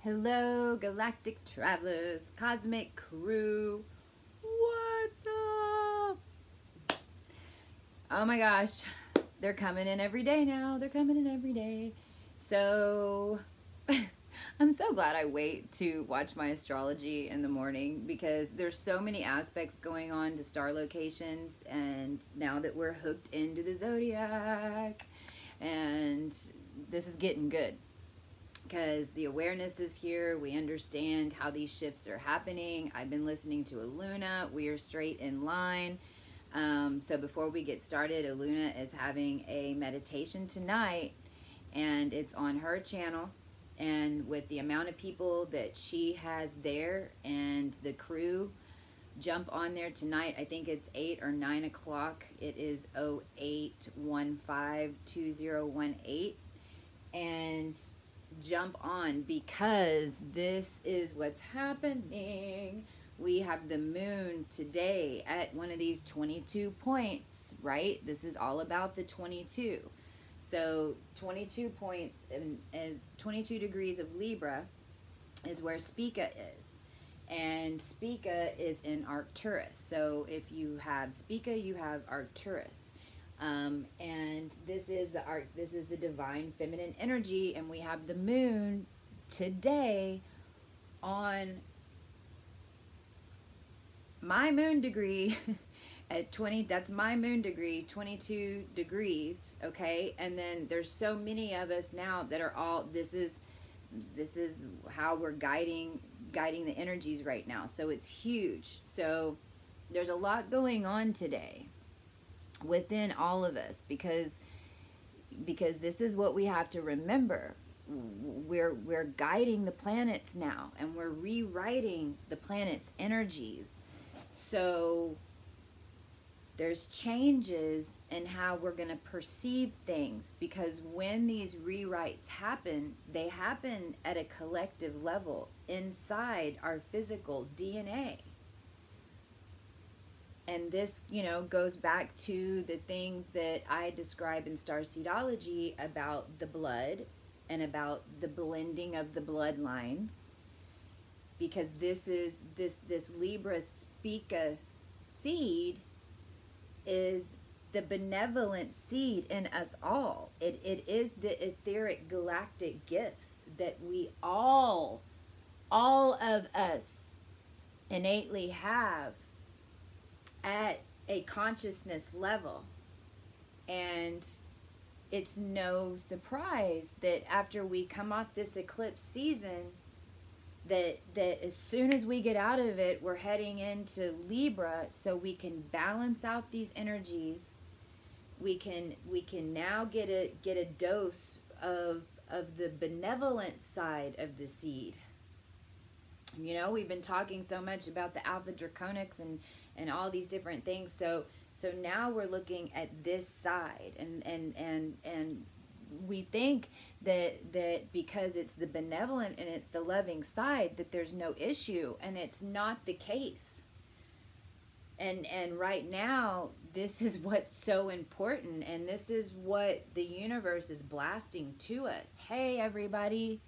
Hello, galactic travelers, cosmic crew. What's up? Oh my gosh, they're coming in every day now. They're coming in every day. So I'm so glad I wait to watch my astrology in the morning because there's so many aspects going on to star locations, and now that we're hooked into the zodiac, and this is getting good. Because the awareness is here. We understand how these shifts are happening. I've been listening to Aluna. We are straight in line. So before we get started, Aluna is having a meditation tonight, and it's on her channel. And with the amount of people that she has there and the crew jump on there tonight, I think it's 8 or 9 o'clock. It is 08152018. And jump on because this is what's happening. We have the moon today at one of these 22 points, right? This is all about the 22. So 22 points as 22 degrees of Libra is where SPICA is. And SPICA is in Arcturus. So if you have SPICA, you have Arcturus. And this is the divine feminine energy, and we have the moon today on my moon degree at 20. That's my moon degree, 22 degrees. Okay, and then there's so many of us now that are all. This is how we're guiding the energies right now. So it's huge. So there's a lot going on today within all of us, because this is what we have to remember. We're guiding the planets now, and we're rewriting the planets' energies. So there's changes in how we're going to perceive things, because when these rewrites happen, they happen at a collective level inside our physical DNA. And this, goes back to the things that I describe in starseedology about the blood and about the blending of the bloodlines. Because this Libra SPICA seed is the benevolent seed in us all. It is the etheric galactic gifts that we all of us innately have at a consciousness level. And it's no surprise that after we come off this eclipse season, that as soon as we get out of it, we're heading into Libra, so we can balance out these energies. We can now get a dose of the benevolent side of the seed. We've been talking so much about the Alpha Draconics and all these different things. So now we're looking at this side, and we think that because it's the benevolent and it's the loving side, that there's no issue, and it's not the case. And right now, this is what's so important, and this is what the universe is blasting to us. Hey, everybody,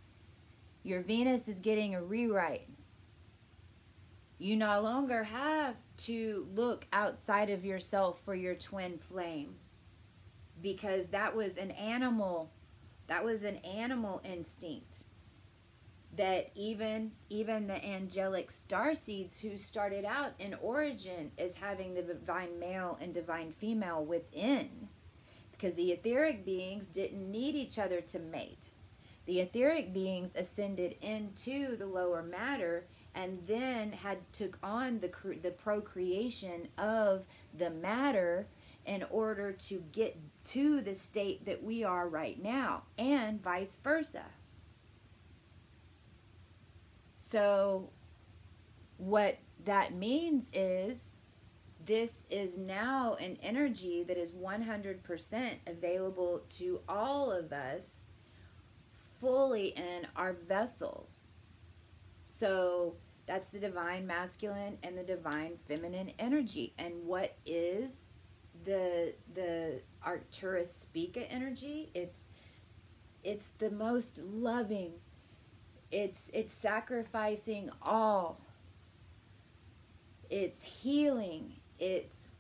your Venus is getting a rewrite. You no longer have to look outside of yourself for your twin flame, because that was an animal instinct that even the angelic starseeds who started out in origin as having the divine male and divine female within, because the etheric beings didn't need each other to mate. The etheric beings ascended into the lower matter and then took on the procreation of the matter in order to get to the state that we are right now, and vice versa. So what that means is this is now an energy that is 100% available to all of us fully in our vessels. So that's the divine masculine and the divine feminine energy. And what is the Arcturus SPICA energy? It's the most loving, It's sacrificing all. It's healing. It's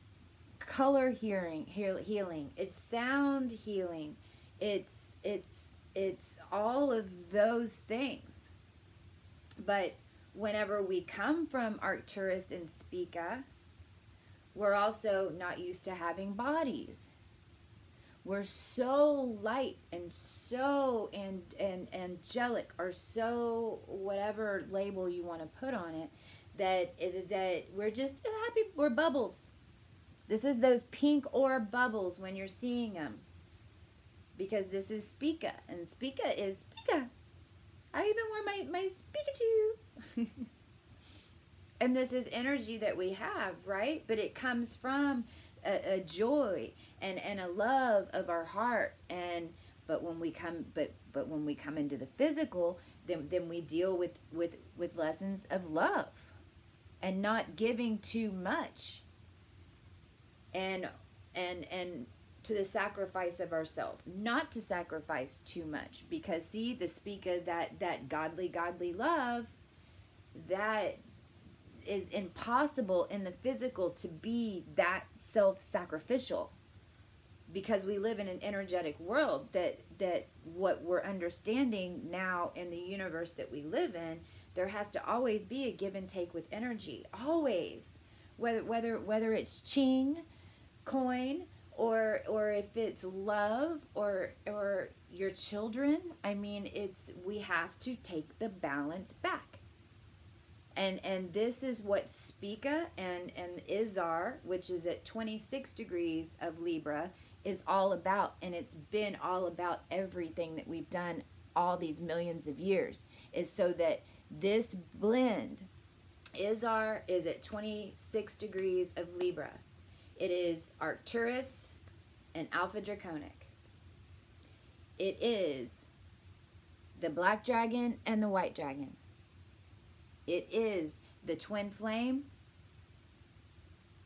color healing. It's sound healing. It's all of those things. But whenever we come from Arcturus and Spica, we're also not used to having bodies. We're so light and so and angelic, or so whatever label you want to put on it, that we're just happy. We're bubbles. This is those pink orb bubbles when you're seeing them, because this is Spica, and Spica is Spica. I even wore my Pikachu. And this is energy that we have, right? But it comes from a joy and a love of our heart. And but when we come into the physical, then we deal with lessons of love and not giving too much, and to the sacrifice of ourselves, not to sacrifice too much, because see, the Spica, that godly love, that is impossible in the physical to be that self-sacrificial, because we live in an energetic world that what we're understanding now in the universe that we live in, there has to always be a give and take with energy, always, whether it's ching, coin, or if it's love or your children. I mean, we have to take the balance back. And this is what Spica and Izar, which is at 26 degrees of Libra, is all about. And it's been all about everything that we've done all these millions of years, is so that this blend, Izar is at 26 degrees of Libra. It is Arcturus and Alpha Draconic. It is the black dragon and the white dragon. It is the twin flame,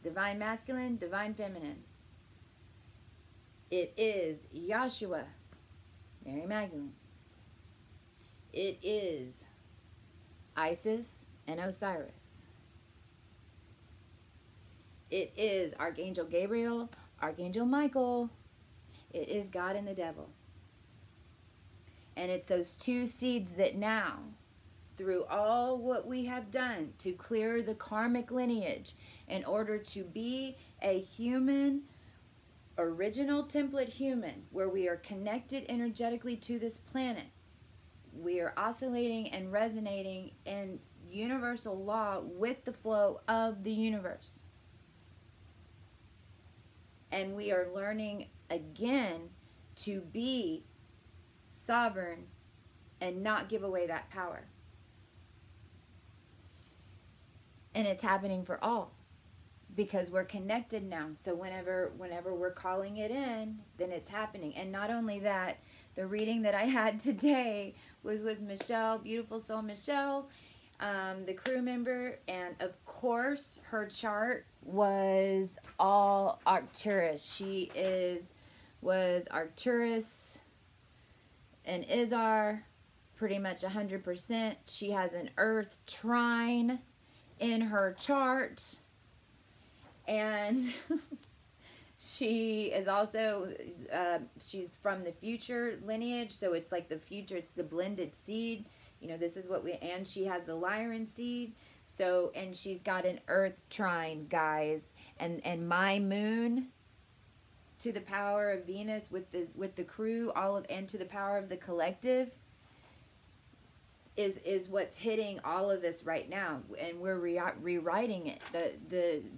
divine masculine, divine feminine. It is Yahshua, Mary Magdalene. It is Isis and Osiris. It is Archangel Gabriel, Archangel Michael. It is God and the devil. And it's those two seeds that now, through all what we have done to clear the karmic lineage in order to be a human, original template human, where we are connected energetically to this planet, we are oscillating and resonating in universal law with the flow of the universe. And we are learning again to be sovereign and not give away that power. And it's happening for all, because we're connected now. So whenever we're calling it in, then it's happening. And not only that, the reading that I had today was with Michelle, beautiful soul Michelle, the crew member, and of course her chart was all Arcturus. She was Arcturus and Izar, pretty much 100%. She has an Earth trine in her chart, and she is also she's from the future lineage, so it's like the future, it's the blended seed, you know. This is what and she has a Lyran seed, so, and she's got an Earth trine, guys, and my moon to the power of Venus with the crew, and to the power of the collective is what's hitting all of us right now, and we're rewriting it.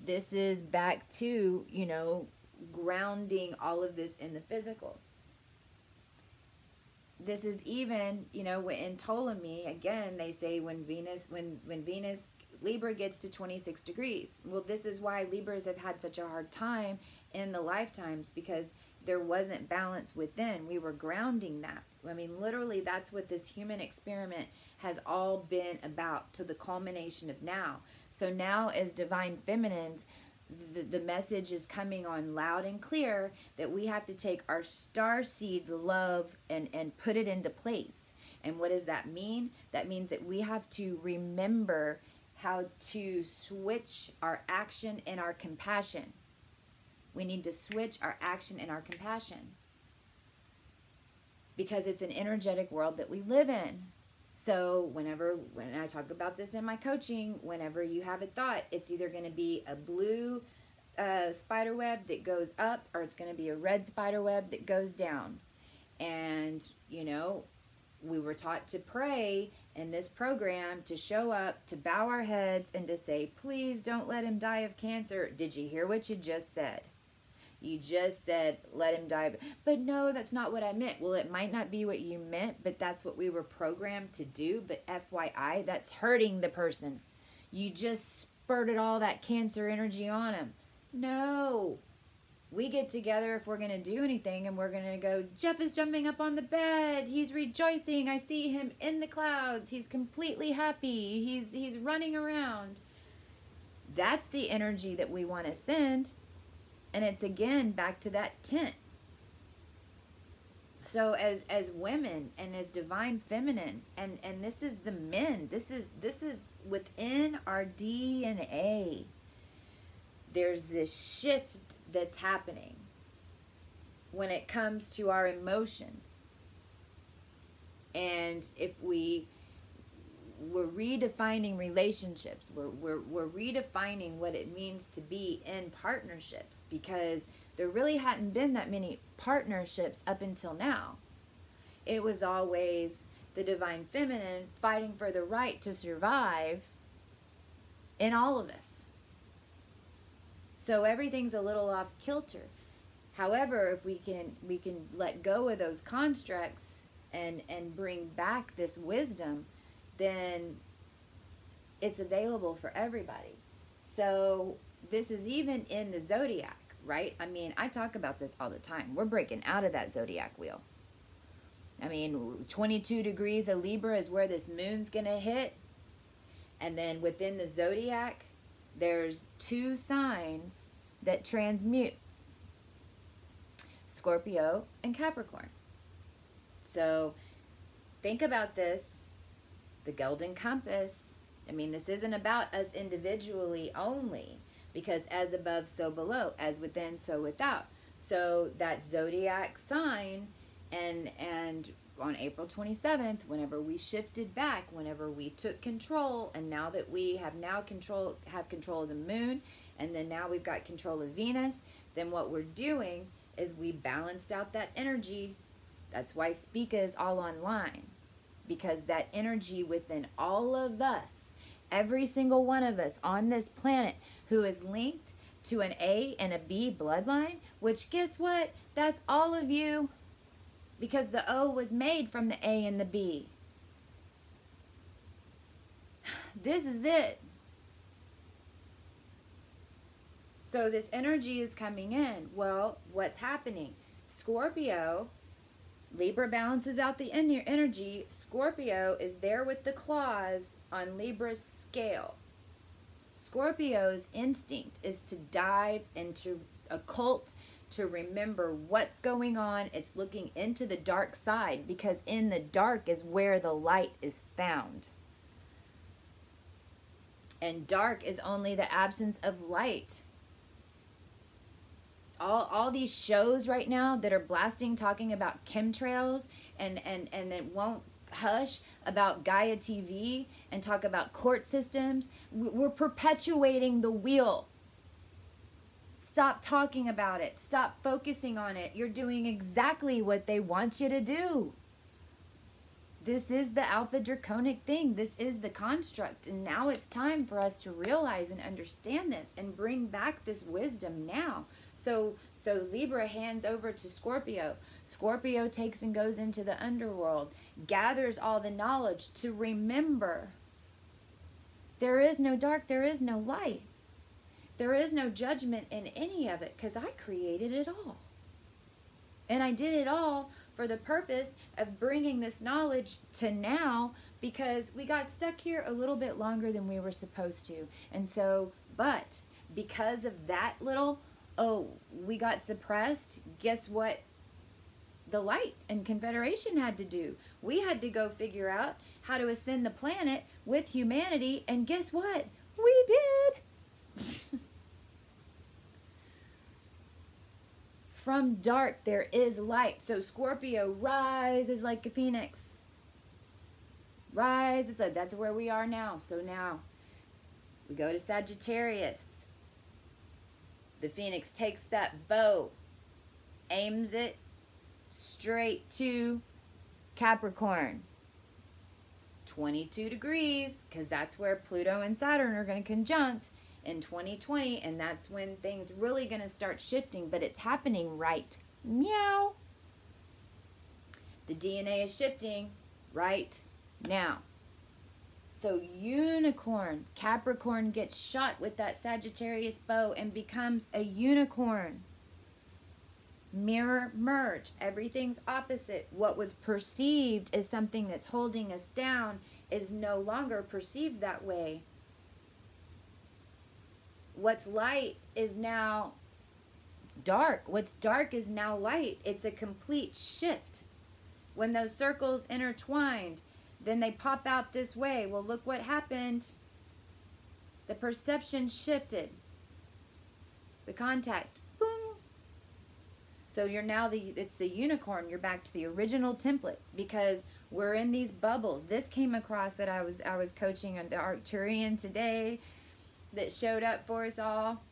This is back to, you know, grounding all of this in the physical. This is even, you know, in Ptolemy, again, they say when Venus Libra gets to 26 degrees. Well, this is why Libras have had such a hard time in the lifetimes, because there wasn't balance within. We were grounding that. I mean, literally, that's what this human experiment has all been about, to the culmination of now. So now, as divine feminines, the message is coming on loud and clear that we have to take our starseed love and put it into place. And what does that mean? That means that we have to remember how to switch our action and our compassion. We need to switch our action and our compassion, because it's an energetic world that we live in. So when I talk about this in my coaching, whenever you have a thought, it's either going to be a blue spider web that goes up, or it's going to be a red spider web that goes down. And, you know, we were taught to pray in this program, to show up, to bow our heads, and to say, please don't let him die of cancer. Did you hear what you just said? You just said, let him die. But no, that's not what I meant. Well, it might not be what you meant, but that's what we were programmed to do. But FYI, that's hurting the person. You just spurted all that cancer energy on him. No. We get together if we're going to do anything, and we're going to go, Jeff is jumping up on the bed. He's rejoicing. I see him in the clouds. He's completely happy. He's running around. That's the energy that we want to send. And it's again back to that tent. So as women and as divine feminine, and this is the men, this is within our DNA. There's this shift that's happening when it comes to our emotions. And if we're redefining relationships, we're redefining what it means to be in partnerships, because there really hadn't been that many partnerships up until now. It was always the divine feminine fighting for the right to survive in all of us. So everything's a little off kilter. However, if we can let go of those constructs and bring back this wisdom, then it's available for everybody. So this is even in the zodiac, right? I mean, I talk about this all the time. We're breaking out of that zodiac wheel. I mean, 22 degrees of Libra is where this moon's going to hit. And then within the zodiac, there's 2 signs that transmute: Scorpio and Capricorn. So think about this. The golden compass. I mean, this isn't about us individually only, because as above, so below, as within, so without. So that zodiac sign, and on April 27th, whenever we shifted back, whenever we took control, and now that we have control of the moon, and then now we've got control of Venus, then what we're doing is we balanced out that energy. That's why SPICA is all online, because that energy within all of us, every single one of us on this planet who is linked to an A and a B bloodline, which guess what? That's all of you, because the O was made from the A and the B. This is it. So this energy is coming in. Well, what's happening? Scorpio, Libra balances out the energy. Scorpio is there with the claws on Libra's scale. Scorpio's instinct is to dive into occult, to remember what's going on. It's looking into the dark side, because in the dark is where the light is found. And dark is only the absence of light. All these shows right now that are blasting, talking about chemtrails, and it won't hush about Gaia TV and talk about court systems. We're perpetuating the wheel. Stop talking about it. Stop focusing on it. You're doing exactly what they want you to do. This is the Alpha Draconic thing. This is the construct. And now it's time for us to realize and understand this and bring back this wisdom now. So Libra hands over to Scorpio. Scorpio takes and goes into the underworld, gathers all the knowledge to remember. There is no dark, there is no light. There is no judgment in any of it, because I created it all. And I did it all for the purpose of bringing this knowledge to now, because we got stuck here a little bit longer than we were supposed to. And so, but because of that little, we got suppressed, guess what? the light and Confederation had to do. We had to go figure out how to ascend the planet with humanity, and guess what? We did. From dark there is light. So Scorpio rises like a phoenix. Rise. It's like, that's where we are now. So now we go to Sagittarius. The phoenix takes that bow, aims it straight to Capricorn. 22 degrees, because that's where Pluto and Saturn are going to conjunct in 2020, and that's when things really going to start shifting, but it's happening right meow. The DNA is shifting right now. So unicorn, Capricorn gets shot with that Sagittarius bow and becomes a unicorn. Mirror merge, everything's opposite. What was perceived as something that's holding us down is no longer perceived that way. What's light is now dark. What's dark is now light. It's a complete shift. When those circles intertwined, then they pop out this way. Well, look what happened. The perception shifted. The contact. Boom. So you're now it's the unicorn. You're back to the original template, because we're in these bubbles. This came across that I was coaching on the Arcturian today, that showed up for us all,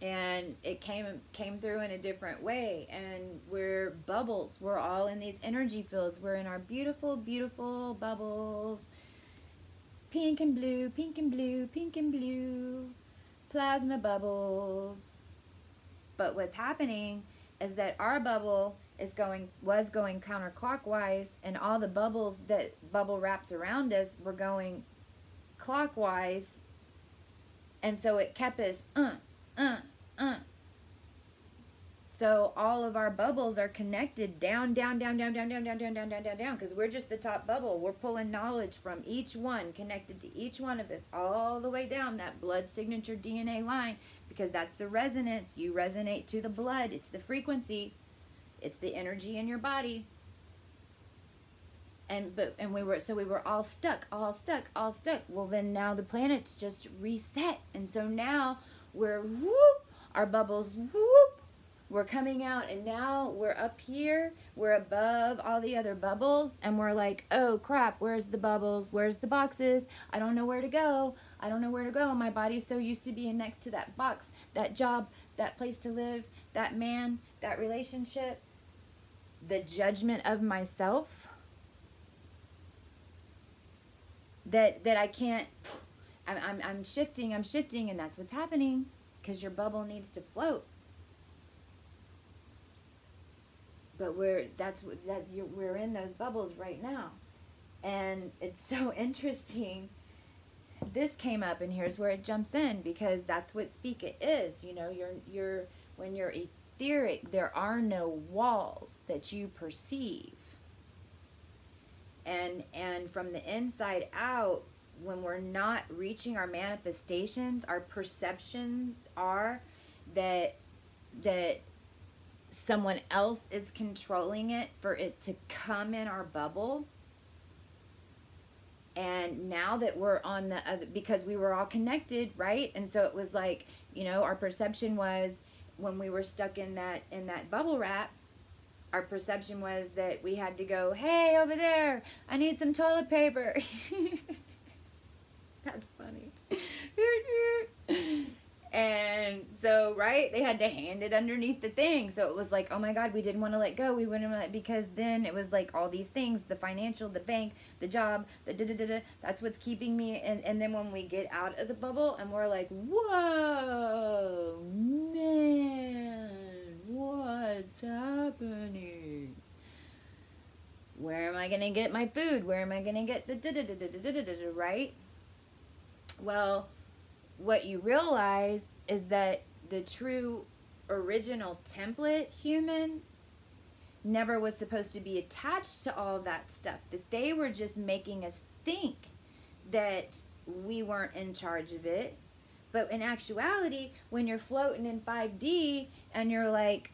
and it came through in a different way. And we're bubbles. We're all in these energy fields. We're in our beautiful, beautiful bubbles. Pink and blue, pink and blue, pink and blue. Plasma bubbles. But what's happening is that our bubble was going counterclockwise, and all the bubbles that bubble wraps around us were going clockwise. And so it kept us, So all of our bubbles are connected down, down, down, down, down, down, down, down, down, down, down, down, because we're just the top bubble. We're pulling knowledge from each one, connected to each one of us, all the way down that blood signature DNA line, because that's the resonance. You resonate to the blood. It's the frequency. It's the energy in your body. And we were all stuck. Well, then now the planet's just reset, and so now we're whoop, our bubbles whoop, we're coming out, and now we're up here, we're above all the other bubbles, and we're like, oh crap, where's the bubbles? Where's the boxes? I don't know where to go. I don't know where to go. My body's so used to being next to that box, that job, that place to live, that man, that relationship, the judgment of myself. That I can't, I'm shifting, and that's what's happening, because your bubble needs to float. But we're in those bubbles right now, and it's so interesting. This came up, and here's where it jumps in, because that's what SPICA is. You know, when you're etheric, there are no walls that you perceive. And from the inside out, when we're not reaching our manifestations, our perceptions are that someone else is controlling it for it to come in our bubble. And now that we're on the other, because we were all connected, right? And so it was like, you know, our perception was, when we were stuck in that bubble wrap, our perception was that we had to go, hey, over there, I need some toilet paper. That's funny. And so, right, they had to hand it underneath the thing. So it was like, oh my God, we didn't want to let go. We wouldn't want to, because then it was like all these things, the financial, the bank, the job, the da-da-da-da, that's what's keeping me. And then when we get out of the bubble and we're like, whoa, man, what's happening? Where am I going to get my food? Where am I going to get the da-da-da-da-da-da-da, right? Well, what you realize is that the true original template human never was supposed to be attached to all that stuff, that they were just making us think that we weren't in charge of it. But in actuality, when you're floating in 5D and you're like,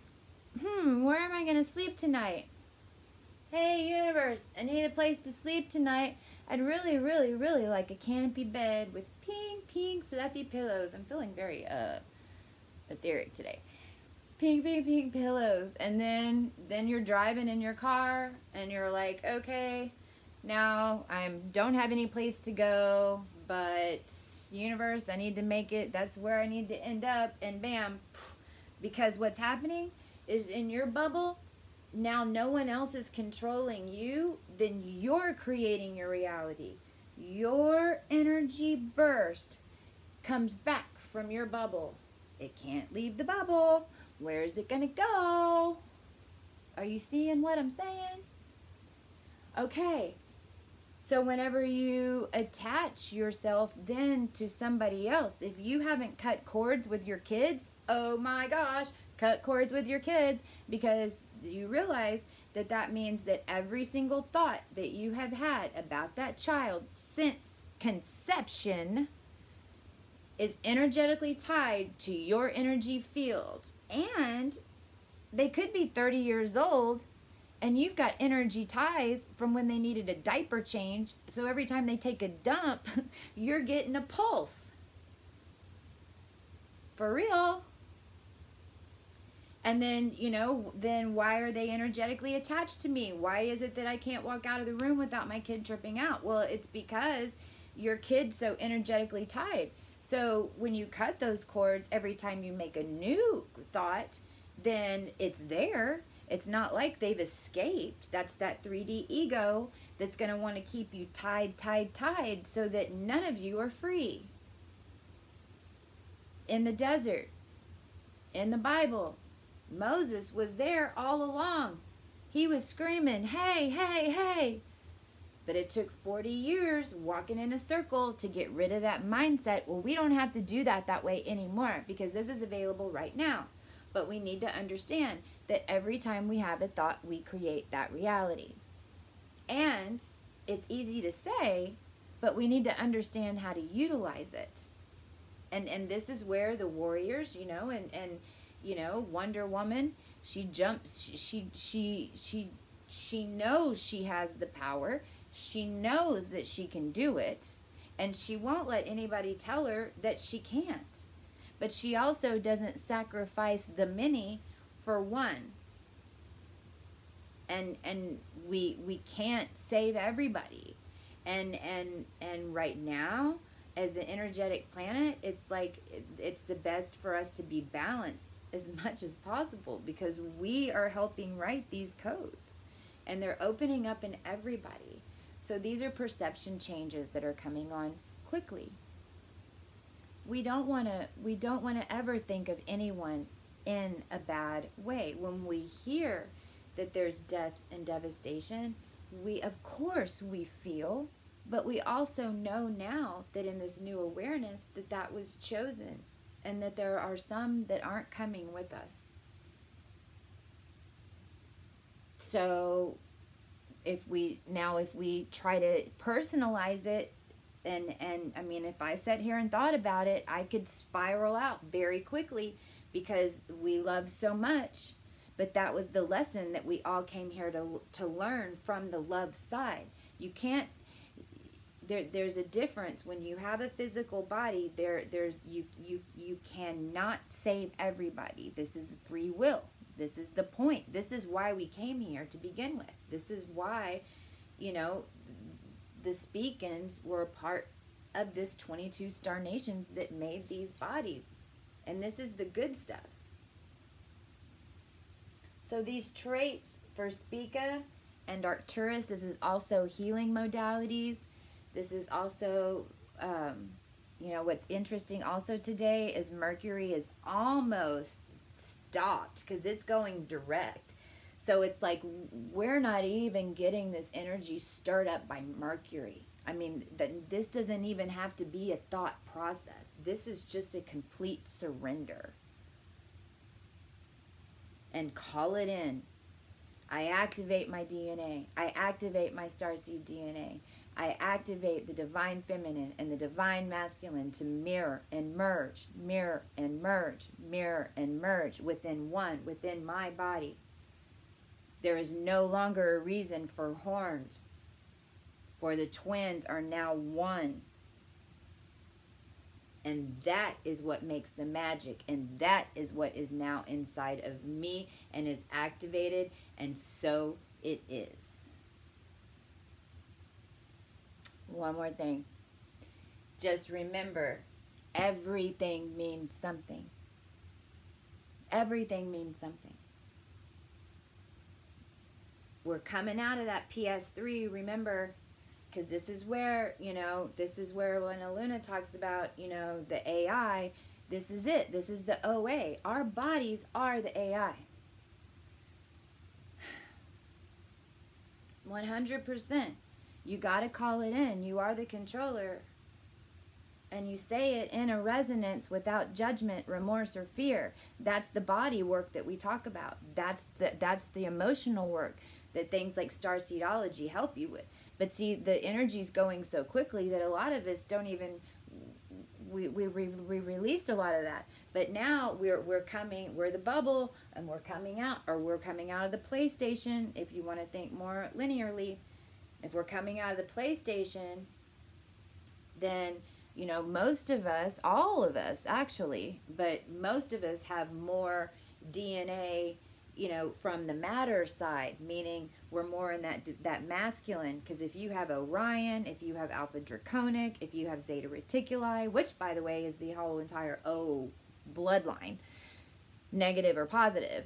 where am I going to sleep tonight? Hey, universe, I need a place to sleep tonight. I'd really, really, really like a canopy bed with pink, pink, fluffy pillows. I'm feeling very etheric today. Pink, pink, pink pillows. And then you're driving in your car and you're like, okay, now I don't have any place to go, but universe, I need to make it. That's where I need to end up. And bam, because what's happening is in your bubble, now no one else is controlling you, then you're creating your reality. Your energy burst comes back from your bubble. It can't leave the bubble. Where is it going to go? Are you seeing what I'm saying? Okay. So whenever you attach yourself then to somebody else, if you haven't cut cords with your kids, oh my gosh, cut cords with your kids, because you realize that that means that every single thought that you have had about that child since conception is energetically tied to your energy field. And they could be 30 years old and you've got energy ties from when they needed a diaper change. So every time they take a dump, you're getting a pulse. For real. And then, you know, then why are they energetically attached to me? Why is it that I can't walk out of the room without my kid tripping out? Well, it's because your kid's so energetically tied. So when you cut those cords, every time you make a new thought, then it's there. It's not like they've escaped. That's that 3D ego that's going to want to keep you tied, tied, tied so that none of you are free. In the desert, in the Bible, Moses was there all along. He was screaming, hey, hey, hey. But it took 40 years walking in a circle to get rid of that mindset. Well, we don't have to do that way anymore because this is available right now. But we need to understand that every time we have a thought, we create that reality. And it's easy to say, but we need to understand how to utilize it. And this is where the warriors, you know, and you know, Wonder Woman, she jumps, she knows she has the power. She knows that she can do it, and she won't let anybody tell her that she can't. But she also doesn't sacrifice the many for one. And we can't save everybody. And right now, as an energetic planet, it's like it's the best for us to be balanced as much as possible because we are helping write these codes and they're opening up in everybody. So these are perception changes that are coming on quickly. We don't want to ever think of anyone in a bad way. When we hear that there's death and devastation, of course we feel, but we also know now that in this new awareness that was chosen and that there are some that aren't coming with us. So if we try to personalize it, and I mean, if I sat here and thought about it, I could spiral out very quickly because we love so much. But that was the lesson that we all came here to learn from the love side. You can't. There's a difference when you have a physical body. You cannot save everybody. This is free will. This is the point. This is why we came here to begin with. This is why, you know, the SPICans were a part of this 22 star nations that made these bodies. And this is the good stuff. So these traits for SPICA and Arcturus, this is also healing modalities. This is also, you know, what's interesting also today is Mercury is almost stopped because it's going direct. So it's like we're not even getting this energy stirred up by Mercury. I mean, this doesn't even have to be a thought process. This is just a complete surrender. And call it in. I activate my DNA. I activate my starseed DNA. I activate the divine feminine and the divine masculine to mirror and merge, mirror and merge, mirror and merge within one, within my body. There is no longer a reason for horns, for the twins are now one. And that is what makes the magic. And that is what is now inside of me and is activated. And so it is. One more thing. Just remember, everything means something. Everything means something. We're coming out of that PS3, remember, because this is where, you know, this is where when Aluna talks about, you know, the AI, this is it. This is the OA. Our bodies are the AI. 100%. You got to call it in. You are the controller. And you say it in a resonance without judgment, remorse, or fear. That's the body work that we talk about. That's the emotional work that things like starseedology help you with. But see, the energy's going so quickly that a lot of us don't even, we released a lot of that. But now we're the bubble, and we're coming out, or we're coming out of the PlayStation, if you want to think more linearly. If we're coming out of the PlayStation, then, you know, most of us, all of us actually, but most of us have more DNA, you know, from the matter side, meaning we're more in that masculine. Because if you have Orion, if you have Alpha Draconic, if you have Zeta Reticuli, which by the way is the whole entire O bloodline, negative or positive,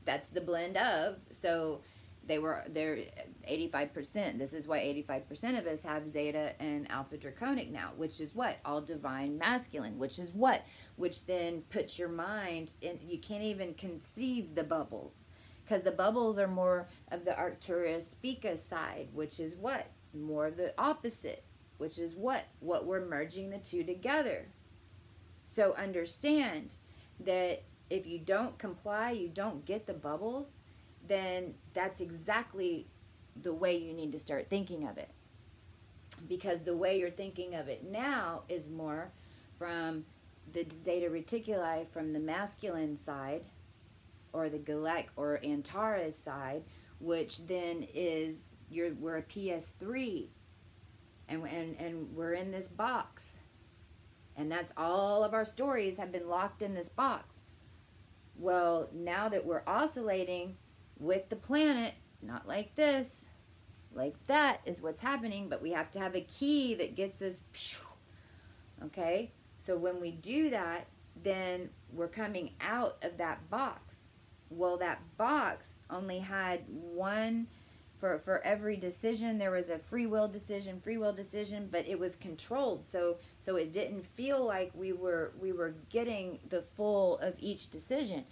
that's the blend of. So they're 85%. This is why 85% of us have Zeta and Alpha Draconic now, which is what? All divine masculine, which is what? Which then puts your mind in, you can't even conceive the bubbles, because the bubbles are more of the Arcturus SPICA side, which is what? More of the opposite, which is what? What we're merging the two together. So understand that if you don't comply, you don't get the bubbles, then that's exactly the way you need to start thinking of it. Because the way you're thinking of it now is more from the Zeta Reticuli, from the masculine side, or the Galactic or Antares side, which then is, we're a PS3, and we're in this box. And that's all of our stories have been locked in this box. Well, now that we're oscillating with the planet, not like this, like that is what's happening, but we have to have a key that gets us, okay? So when we do that, then we're coming out of that box. Well, that box only had one, for every decision, there was a free will decision, but it was controlled. So it didn't feel like we were getting the full of each decision,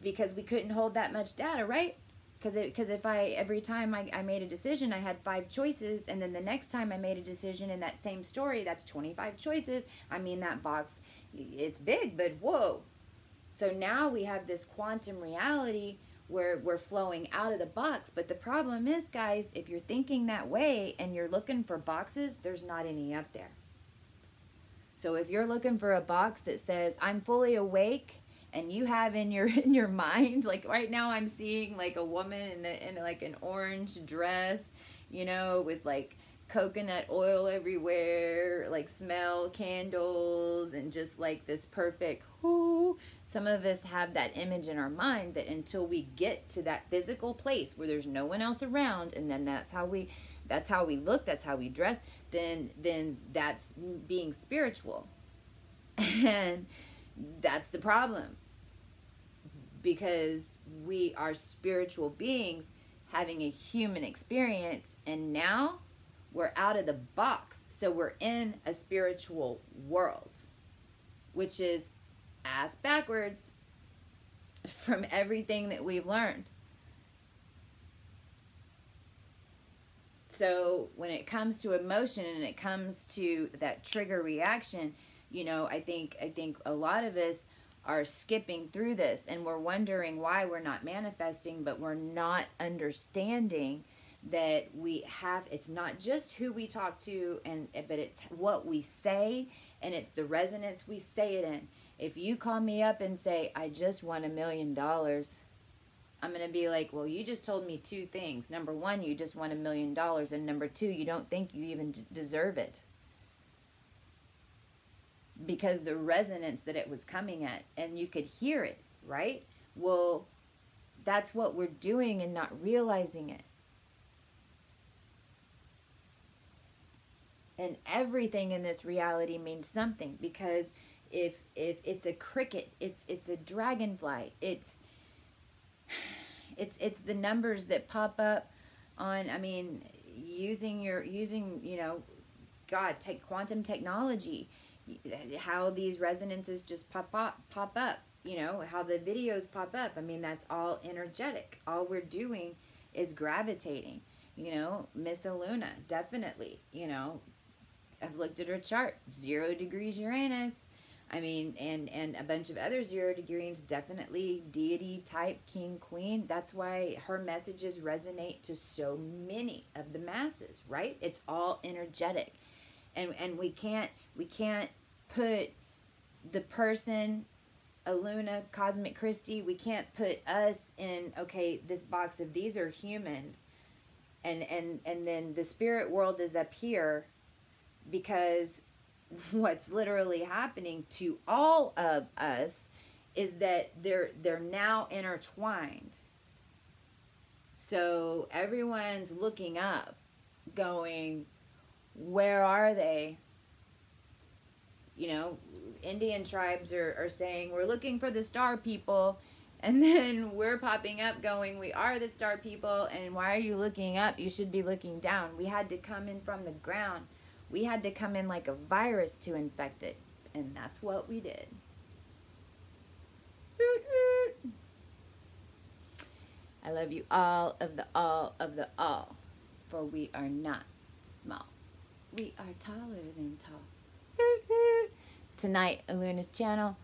because we couldn't hold that much data, right? Because if every time I made a decision, I had 5 choices, and then the next time I made a decision in that same story, that's 25 choices. I mean, that box, it's big, but whoa. So now we have this quantum reality where we're flowing out of the box. But the problem is, guys, if you're thinking that way and you're looking for boxes, there's not any up there. So if you're looking for a box that says, I'm fully awake, and you have in your mind, like right now I'm seeing like a woman in like an orange dress, you know, with like coconut oil everywhere, like smell candles, and just like this perfect, whoo. Some of us have that image in our mind, that until we get to that physical place where there's no one else around, and then that's how we look, that's how we dress, then that's being spiritual. And that's the problem, because we are spiritual beings having a human experience, and now we're out of the box. So we're in a spiritual world, which is ass backwards from everything that we've learned. So when it comes to emotion and it comes to that trigger reaction, you know, I think a lot of us are skipping through this, and we're wondering why we're not manifesting, but we're not understanding that we have, it's not just who we talk to, but it's what we say, and it's the resonance we say it in. If you call me up and say, I just won $1 million, I'm going to be like, well, you just told me two things. Number one, you just won $1 million. And number two, you don't think you even deserve it. Because the resonance that it was coming at, and you could hear it, right? Well, that's what we're doing and not realizing it. And everything in this reality means something, because if it's a cricket, it's a dragonfly, it's the numbers that pop up on, I mean, using you know, God, take quantum technology, how these resonances just pop up, you know, how the videos pop up. I mean, that's all energetic. All we're doing is gravitating, you know. Miss Aluna, definitely, you know, I've looked at her chart, 0 degrees Uranus. I mean, and a bunch of other 0 degrees, definitely deity type, king, queen. That's why her messages resonate to so many of the masses, right? It's all energetic. And we can't put the person, Aluna, Cosmic Christie, we can't put us in, okay, this box of these are humans, and then the spirit world is up here, because what's literally happening to all of us is that they're now intertwined. So everyone's looking up, going, where are they? You know, Indian tribes are saying, we're looking for the star people. And then we're popping up going, we are the star people. And why are you looking up? You should be looking down. We had to come in from the ground. We had to come in like a virus to infect it. And that's what we did. I love you all of the all. For we are not small. We are taller than tall. Tonight, Aluna's channel.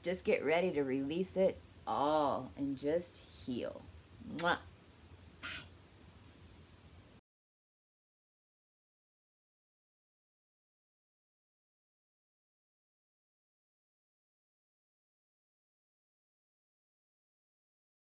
Just get ready to release it all and just heal. Mwah.